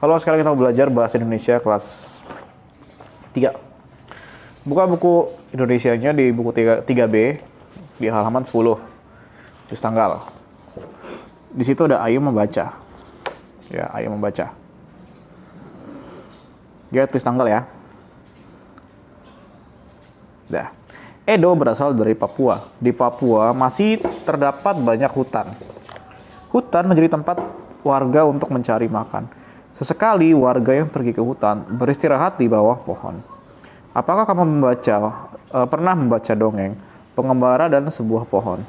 Halo, sekarang kita mau belajar bahasa Indonesia kelas 3. Buka buku Indonesianya di buku 3B di halaman 10. Tulis tanggal. Di situ ada Ayo membaca. Ya, Ayo membaca. Dia tulis tanggal ya. Dah. Edo berasal dari Papua. Di Papua masih terdapat banyak hutan. Hutan menjadi tempat warga untuk mencari makan. Sesekali warga yang pergi ke hutan beristirahat di bawah pohon. Apakah kamu pernah membaca dongeng Pengembara dan Sebuah Pohon?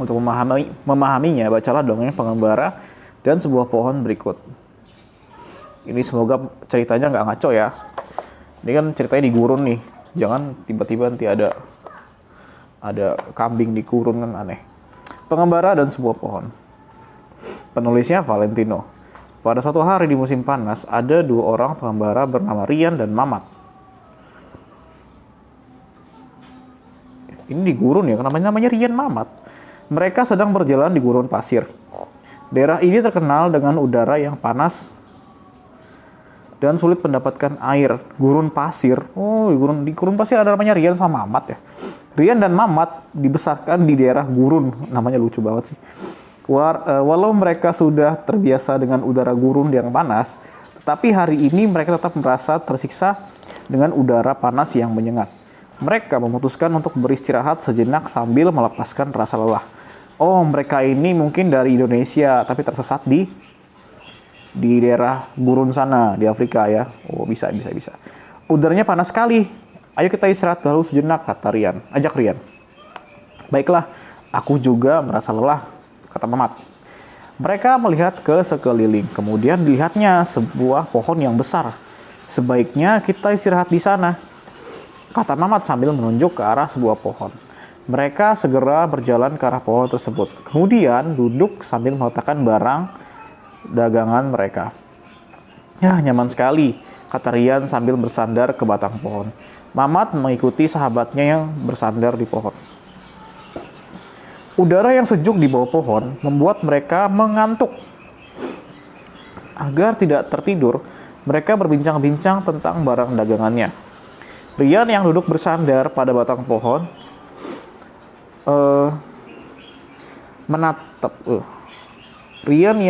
Untuk memahaminya, bacalah dongeng Pengembara dan Sebuah Pohon berikut. Ini semoga ceritanya nggak ngaco ya. Ini kan ceritanya di gurun nih. Jangan tiba-tiba nanti ada kambing di gurun, kan aneh. Pengembara dan Sebuah Pohon. Penulisnya Valentino. Pada suatu hari di musim panas, ada 2 orang pengembara bernama Rian dan Mamat. Ini di gurun ya, namanya Rian Mamat. Mereka sedang berjalan di gurun pasir. Daerah ini terkenal dengan udara yang panas dan sulit mendapatkan air. Gurun pasir. Oh, di gurun pasir ada namanya Rian sama Mamat ya. Rian dan Mamat dibesarkan di daerah gurun. Namanya lucu banget sih. Walau mereka sudah terbiasa dengan udara gurun yang panas, tetapi hari ini mereka tetap merasa tersiksa dengan udara panas yang menyengat. Mereka memutuskan untuk beristirahat sejenak sambil melepaskan rasa lelah. Oh, mereka ini mungkin dari Indonesia, tapi tersesat di daerah gurun sana, di Afrika ya. Oh, bisa. Udaranya panas sekali. Ayo kita istirahat dulu sejenak, kata Rian. Ajak Rian. Baiklah, aku juga merasa lelah, kata Mamat. Mereka melihat ke sekeliling. Kemudian dilihatnya sebuah pohon yang besar. Sebaiknya kita istirahat di sana, kata Mamat sambil menunjuk ke arah sebuah pohon. Mereka segera berjalan ke arah pohon tersebut. Kemudian duduk sambil meletakkan barang dagangan mereka. Ya, nyaman sekali, kata Rian sambil bersandar ke batang pohon. Mamat mengikuti sahabatnya yang bersandar di pohon. Udara yang sejuk di bawah pohon membuat mereka mengantuk. Agar tidak tertidur, mereka berbincang-bincang tentang barang dagangannya. Rian yang duduk bersandar pada batang pohon Rian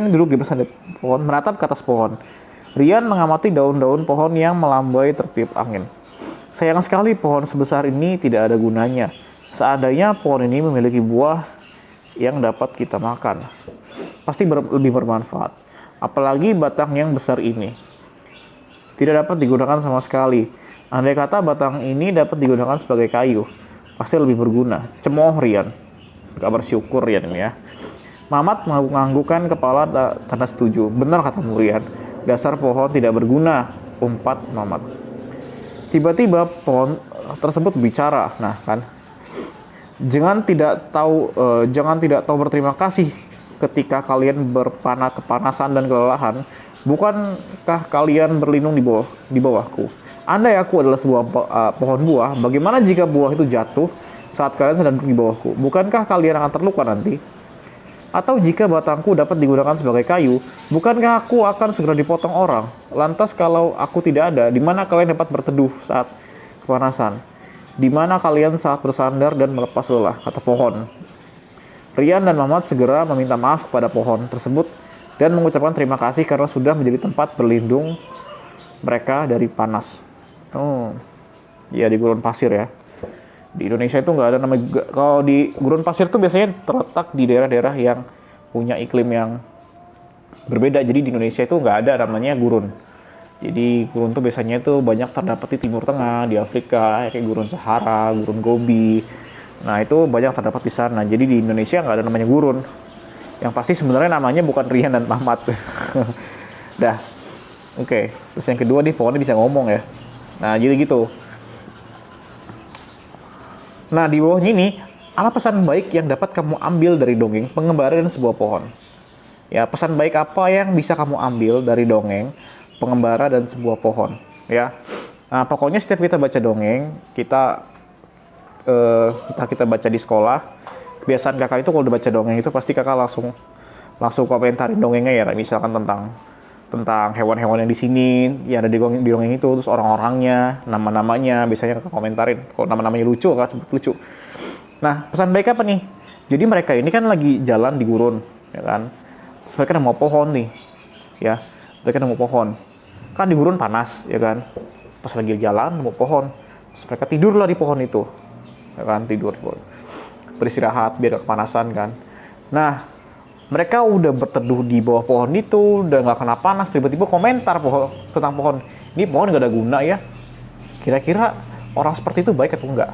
duduk di bersandar pohon menatap ke atas pohon. Rian mengamati daun-daun pohon yang melambai tertiup angin. Sayang sekali pohon sebesar ini tidak ada gunanya. Seandainya pohon ini memiliki buah yang dapat kita makan, pasti lebih bermanfaat. Apalagi batang yang besar ini tidak dapat digunakan sama sekali. Andai kata batang ini dapat digunakan sebagai kayu, pasti lebih berguna. Cemooh Rian. Gak bersyukur Rian ini ya. Mamat menganggukkan kepala tanda setuju. Benar, kata Rian. Dasar pohon tidak berguna, umpat Mamat. Tiba-tiba pohon tersebut bicara. Nah kan, Jangan tidak tahu berterima kasih ketika kalian kepanasan dan kelelahan. Bukankah kalian berlindung di bawahku? Andai aku adalah sebuah pohon buah, bagaimana jika buah itu jatuh saat kalian sedang duduk di bawahku? Bukankah kalian akan terluka nanti? Atau jika batangku dapat digunakan sebagai kayu, bukankah aku akan segera dipotong orang? Lantas kalau aku tidak ada, di mana kalian dapat berteduh saat kepanasan? Di mana kalian saat bersandar dan melepas lelah, kata pohon. Rian dan Mamat segera meminta maaf kepada pohon tersebut dan mengucapkan terima kasih karena sudah menjadi tempat berlindung mereka dari panas. Oh, ya di gurun pasir ya. Di Indonesia itu nggak ada kalau di gurun pasir itu biasanya terletak di daerah-daerah yang punya iklim yang berbeda. Jadi di Indonesia itu nggak ada namanya gurun. Jadi gurun tuh biasanya itu banyak terdapat di Timur Tengah, di Afrika, kayak gurun Sahara, gurun Gobi. Nah itu banyak terdapat di sana. Jadi di Indonesia nggak ada namanya gurun. Yang pasti sebenarnya namanya bukan Rian dan Mamat. Dah, oke. Terus yang kedua nih, pohonnya bisa ngomong ya. Nah jadi gitu. Nah di bawahnya ini, apa pesan baik yang dapat kamu ambil dari dongeng Pengembara dan Sebuah Pohon? Ya, pesan baik apa yang bisa kamu ambil dari dongeng Pengembara dan Sebuah Pohon, ya. Nah, pokoknya setiap kita baca dongeng, kita baca di sekolah, kebiasaan kakak itu kalau udah baca dongeng itu pasti kakak langsung langsung komentarin dongengnya ya, misalkan tentang hewan-hewan yang di sini, ya ada di dongeng itu, terus orang-orangnya, nama-namanya, biasanya komentarin. Kalau nama-namanya lucu, kan sebut lucu. Nah, pesan baik apa nih? Jadi mereka ini kan lagi jalan di gurun, ya kan? Terus mereka nemu pohon nih, ya. Mereka nemu pohon. Kan di gurun panas, ya kan? Pas lagi jalan nemu pohon, terus mereka tidurlah di pohon itu, ya kan? Tidur, beristirahat biar gak kepanasan kan. Nah, mereka udah berteduh di bawah pohon itu, udah nggak kena panas, tiba-tiba komentar tentang pohon. Ini pohon nggak ada guna ya. Kira-kira orang seperti itu baik atau enggak?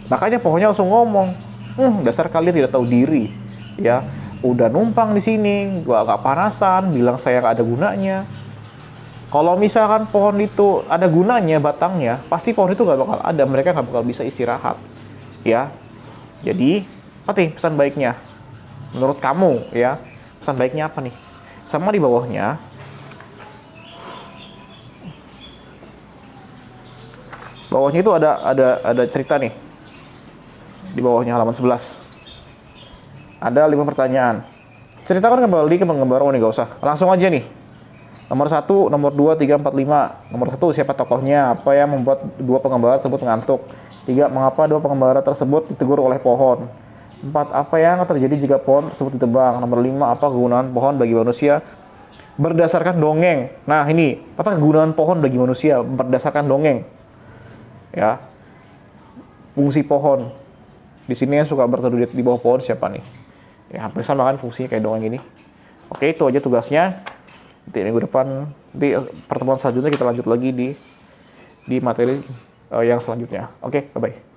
Makanya pohonnya langsung ngomong, dasar kalian tidak tahu diri. Ya, udah numpang di sini, gua nggak panasan, bilang saya nggak ada gunanya. Kalau misalkan pohon itu ada gunanya, batangnya, pasti pohon itu nggak bakal ada. Mereka nggak bakal bisa istirahat. Ya, jadi apa nih pesan baiknya? Menurut kamu ya, pesan baiknya apa nih? Sama di bawahnya itu ada cerita nih. Di bawahnya halaman 11. Ada 5 pertanyaan. Ceritakan kembali ke penggambar. Oh nih gak usah. Langsung aja nih. Nomor 1, nomor 2, 3, 4, 5. Nomor 1, siapa tokohnya? Apa yang membuat 2 penggambar tersebut ngantuk? 3, mengapa 2 penggambar tersebut ditegur oleh pohon? 4. Apa yang terjadi jika pohon tersebut ditebang? Nomor 5. Apa kegunaan pohon bagi manusia? Berdasarkan dongeng. Nah ini, apa kegunaan pohon bagi manusia? Berdasarkan dongeng. Ya, fungsi pohon. Di sini yang suka berteduh di bawah pohon siapa nih? Ya, hampir sama kan fungsinya kayak dongeng ini. Oke, itu aja tugasnya. Nanti minggu depan, nanti pertemuan selanjutnya kita lanjut lagi di materi yang selanjutnya. Oke, bye-bye.